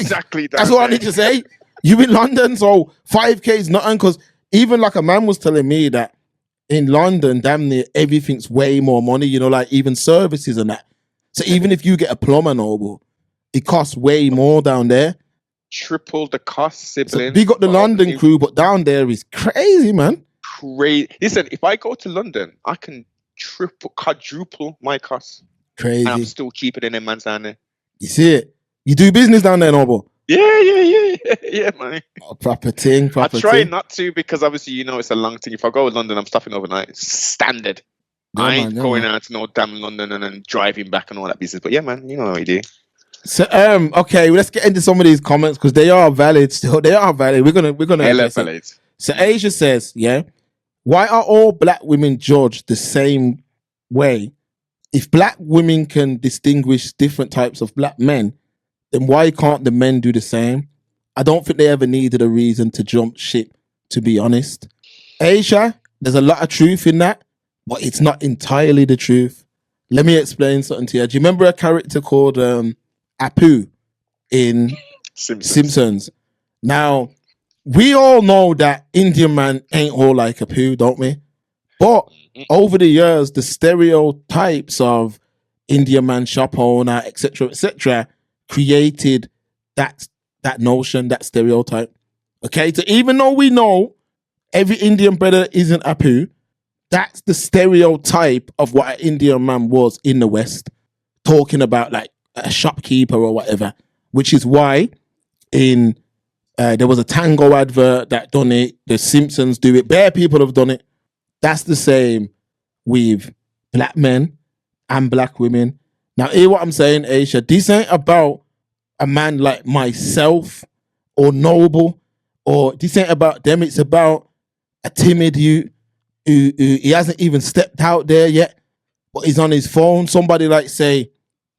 exactly. That's what I need to say. You in London, so 5K is nothing. Because even like a man was telling me that in London, damn near everything's way more money. You know, like even services and that. So even if you get a plumber, Noble, it costs way more down there. Triple the cost, sibling. So big up the London crew, but down there is crazy, man. Crazy. Listen, if I go to London, I can quadruple my costs. Crazy. And I'm still cheaper than them man's down there. You see it? You do business down there, Noble? Yeah, man. Oh, proper thing. I try not to because obviously, you know, it's a long thing. If I go to London, I'm stopping overnight. It's standard. I ain't going out to no damn London and then driving back and all that business. But yeah, man, you know what we do. So okay, let's get into some of these comments because they are valid still. They are valid. We're gonna hella valid. So Asia says, yeah, why are all black women judged the same way? If black women can distinguish different types of black men, then why can't the men do the same? I don't think they ever needed a reason to jump ship, to be honest. Asia, there's a lot of truth in that, but it's not entirely the truth. Let me explain something to you. Do you remember a character called Apu in Simpsons? Now, we all know that Indian man ain't all like Apu, don't we? But over the years, the stereotypes of Indian man, shop owner, etc., created that notion, that stereotype. Okay, so even though we know every Indian brother isn't Apu, that's the stereotype of what an Indian man was in the West, talking about like a shopkeeper or whatever, which is why in there was a Tango advert that done it, the Simpsons do it, bare people have done it. That's the same with black men and black women. Now, hear what I'm saying, Aisha. This ain't about a man like myself or Noble, or this ain't about them. It's about a timid youth who he hasn't even stepped out there yet, but he's on his phone. Somebody like say,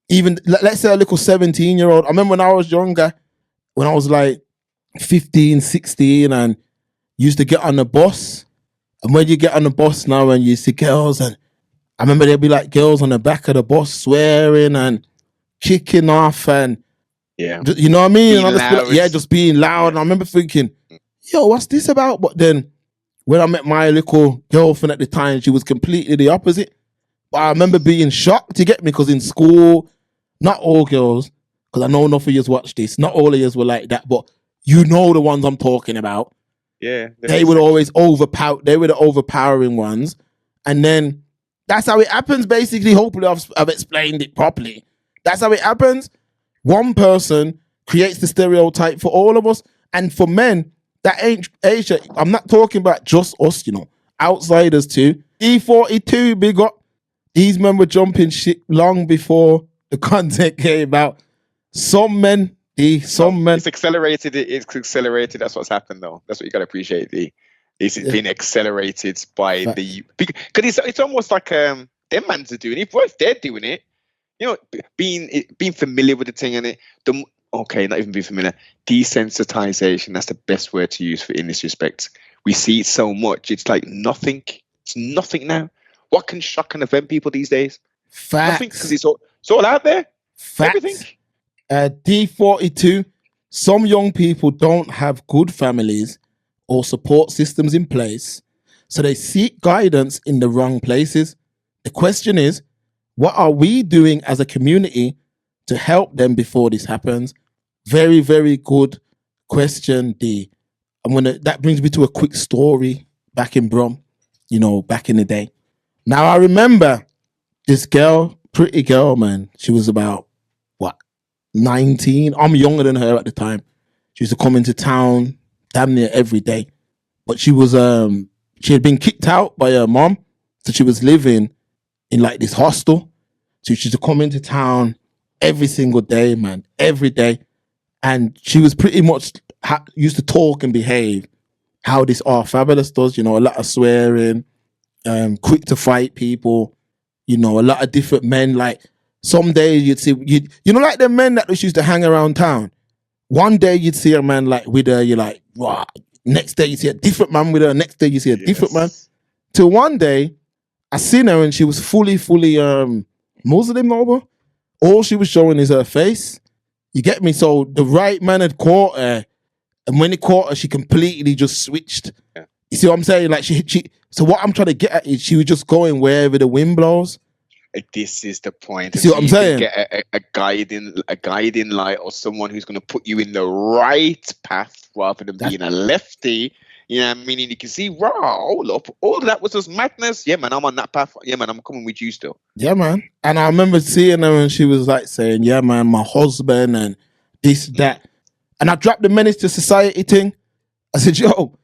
even let's say a little 17-year-old. I remember when I was younger, when I was like 15, 16, and used to get on the bus. And when you get on the bus now and you see girls, and I remember there'd be like girls on the back of the bus swearing and kicking off, and yeah, you know what I mean? And just being loud. Yeah. And I remember thinking, yo, what's this about? But then when I met my little girlfriend at the time, she was completely the opposite. But I remember being shocked, to get me, because in school, not all girls, because I know enough of you watch this, not all of you were like that, but you know the ones I'm talking about. Yeah. They would always overpower, they were the overpowering ones. And then that's how it happens, basically. Hopefully I've explained it properly. That's how it happens. One person creates the stereotype for all of us. And for men, that ain't Asia. I'm not talking about just us, you know, outsiders too. E42, big up. These men were jumping shit long before the content came out. Some men. It's accelerated. It's accelerated. That's what's happened, though. That's what you got to appreciate. It's been accelerated by because it's almost like them mans are doing it. What if they're doing it? You know, being familiar with the thing and not even being familiar. Desensitization. That's the best word to use in this respect. We see it so much. It's like nothing. It's nothing now. What can shock and offend people these days? Facts. Nothing, because it's all out there. Facts. Everything. D42, some young people don't have good families or support systems in place, so they seek guidance in the wrong places. The question is, what are we doing as a community to help them before this happens? Very, very good question, D. That brings me to a quick story back in Brum, back in the day. Now, I remember this girl, pretty girl, man. She was about, 19. I'm younger than her at the time. She used to come into town damn near every day. But she was, she had been kicked out by her mom. So she was living in like this hostel. So she used to come into town every single day, man, every day. And she was pretty much used to talk and behave how this R Fabulous does, a lot of swearing, quick to fight people, a lot of different men. Like some days you'd see, like the men that used to hang around town. One day you'd see a man like with her, you're like, wow. Next day you see a different man with her. Next day you see a different man. Till one day I seen her and she was fully Muslim over. All she was showing is her face. You get me? So the right man had caught her, and when he caught her, she completely just switched. Yeah. You see what I'm saying? Like she. So what I'm trying to get at is she was just going wherever the wind blows. This is the point. You see what I'm saying? Get a guiding light, or someone who's going to put you in the right path rather than being a lefty. You know what I mean? And you can see, raw, hold up, all that was just madness. Yeah, man, I'm on that path. Yeah, man, I'm coming with you still. Yeah, man. And I remember seeing her and she was like saying, yeah, man, my husband and this, that. And I dropped the menace to society thing. I said, yo,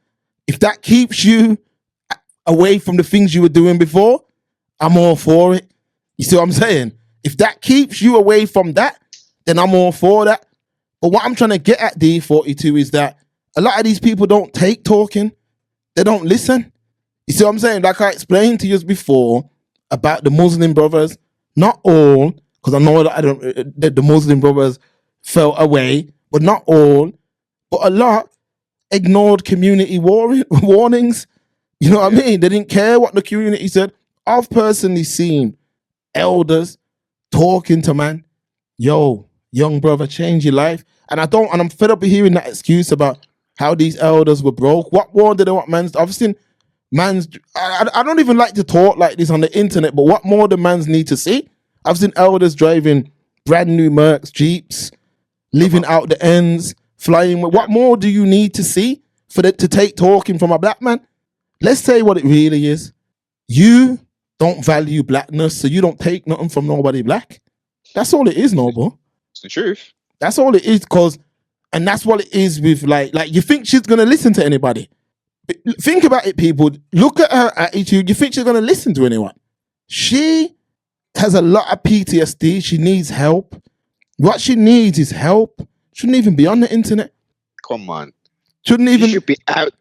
if that keeps you away from the things you were doing before, I'm all for it. You see what I'm saying? If that keeps you away from that, then I'm all for that. But what I'm trying to get at, D42, is that a lot of these people don't take talking. They don't listen. You see what I'm saying? Like I explained to you before about the Muslim brothers, not all, because I know that the Muslim brothers fell away, but not all, but a lot ignored community warnings. You know what I mean? They didn't care what the community said. I've personally seen elders talking to man, yo, young brother, change your life. And I'm fed up of hearing that excuse about how these elders were broke. What more did they want man's? I've seen man's. I don't even like to talk like this on the internet, but what more do man's need to see? I've seen elders driving brand new Mercs, Jeeps, living out the ends, flying. What more do you need to see for to take talking from a black man? Let's say what it really is. You don't value blackness, so you don't take nothing from nobody black. That's all it is, Noble. It's the truth. That's all it is, and that's what it is with like you think she's gonna listen to anybody. Think about it, people. Look at her attitude. You think she's gonna listen to anyone? She has a lot of PTSD. She needs help. What she needs is help. Shouldn't even be on the internet. Come on. Shouldn't even. She should be out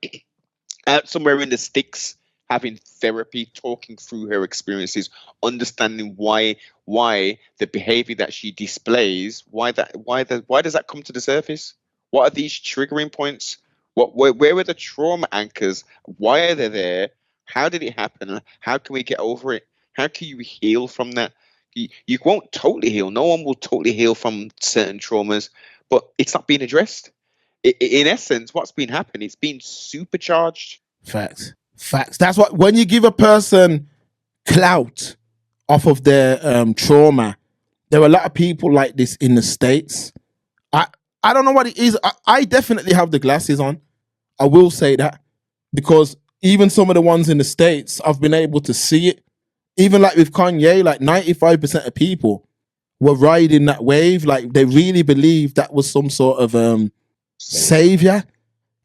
somewhere in the sticks, having therapy, talking through her experiences, understanding why the behavior that she displays, why does that come to the surface? What are these triggering points? Where were the trauma anchors? Why are they there? How did it happen? How can we get over it? How can you heal from that? You won't totally heal. No one will totally heal from certain traumas, but it's not being addressed. In essence, what's been happening, it's been supercharged. Facts. That's what, when you give a person clout off of their trauma, there are a lot of people like this in the States. I don't know what it is. I definitely have the glasses on. I will say that, because even some of the ones in the States, I've been able to see it. Even like with Kanye, like 95% of people were riding that wave. Like they really believed that was some sort of savior.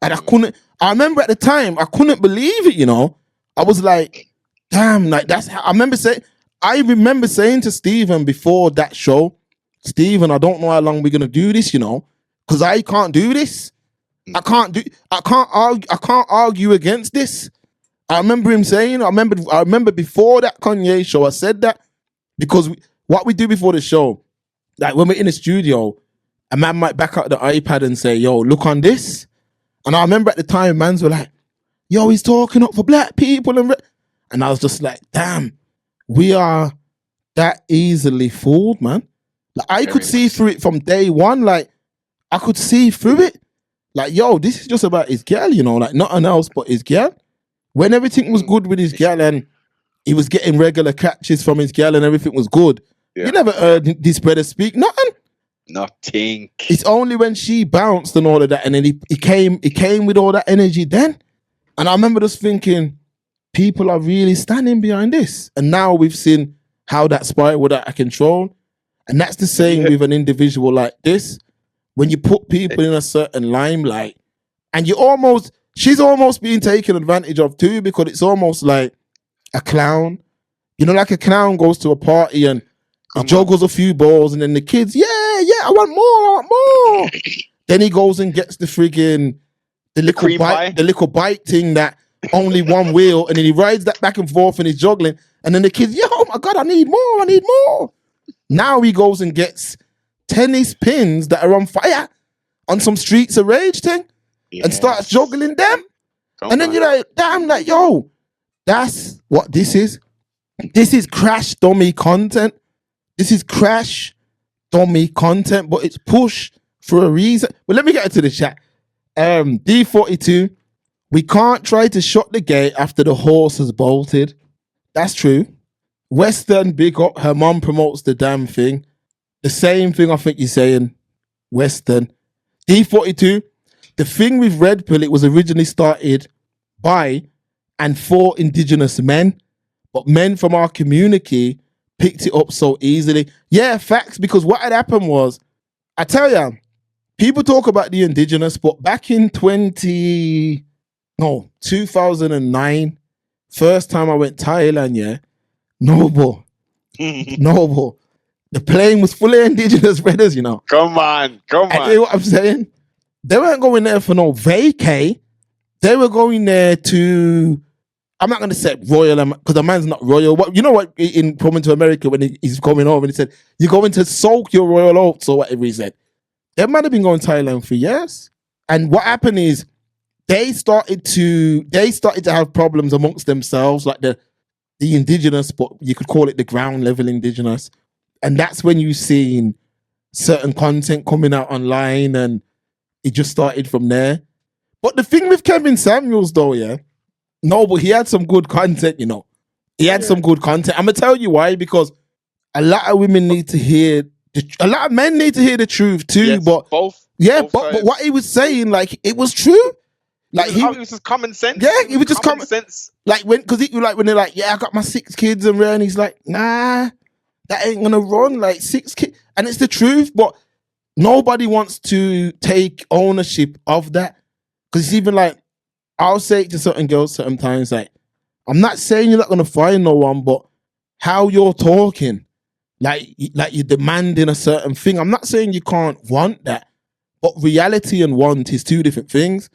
And I remember at the time, I couldn't believe it, you know. I was like, damn, like that's how I remember saying to Stephen before that show, Stephen, I don't know how long we're gonna do this, you know, because I can't do this. I can't argue against this. I remember him saying, I remember before that Kanye show, I said that, because what we do before the show, like when we're in the studio, a man might back out the iPad and say, yo, look on this. And I remember at the time, mans were like, yo, he's talking up for black people. And I was just like, damn, we are that easily fooled, man. Like I could see through it from day one. Like I could see through it. Like, yo, this is just about his girl, you know, like nothing else but his girl. When everything was good with his girl and he was getting regular catches from his girl and everything was good, you never heard this brother speak nothing. Nothing. It's only when she bounced and all of that, and then he came with all that energy then. And I remember just thinking, people are really standing behind this. And now we've seen how that spiraled out of control. And that's the same with an individual like this. When you put people in a certain limelight, and she's almost being taken advantage of too, because it's almost like a clown. You know, like a clown goes to a party and he juggles a few balls, and then the kids, I want more. Then he goes and gets the friggin' the little bike thing that only one wheel, and then he rides that back and forth and he's juggling, and then the kids, oh my God, I need more. Now he goes and gets tennis pins that are on fire on some Streets of Rage thing and starts juggling them. Then you're like, damn, like, yo, that's what this is. This is crash dummy content. This is crash dummy content, but it's pushed for a reason. But let me get into the chat. D42, we can't try to shut the gate after the horse has bolted. That's true. Western, big up. Her mom promotes the damn thing. The same thing I think you're saying, Western. D42, the thing with Red Pill, it was originally started by and for indigenous men, but men from our community picked it up so easily. Yeah, facts, because what had happened was, I tell you, people talk about the indigenous, but back in 2009, first time I went Thailand, yeah, Noble. The plane was full of indigenous brothers, you know. Come on. You know what I'm saying? They weren't going there for no vacay. They were going there to, I'm not going to say royal, because the man's not royal. You know what, in coming to America, when he's coming over and he said, you're going to soak your royal oats or whatever he said. They might have been going to Thailand for years. And what happened is they started to have problems amongst themselves, like the indigenous, but you could call it the ground level indigenous. And that's when you seen certain content coming out online, and it just started from there. But the thing with Kevin Samuels, though, yeah, no, but he had some good content, you know. He had some good content. I'm gonna tell you why, because a lot of women need to hear, a lot of men need to hear the truth too. Yes, but both but what he was saying, like, it was true. Like it was just common sense. Yeah, it was just common sense. Like when they're like, yeah, I got my 6 kids and he's like, nah, that ain't gonna run. Like 6 kids, and it's the truth. But nobody wants to take ownership of that, because it's even like, I'll say it to certain girls sometimes, like, I'm not saying you're not gonna find no one, but how you're talking, like you're demanding a certain thing. I'm not saying you can't want that, but reality and want is 2 different things.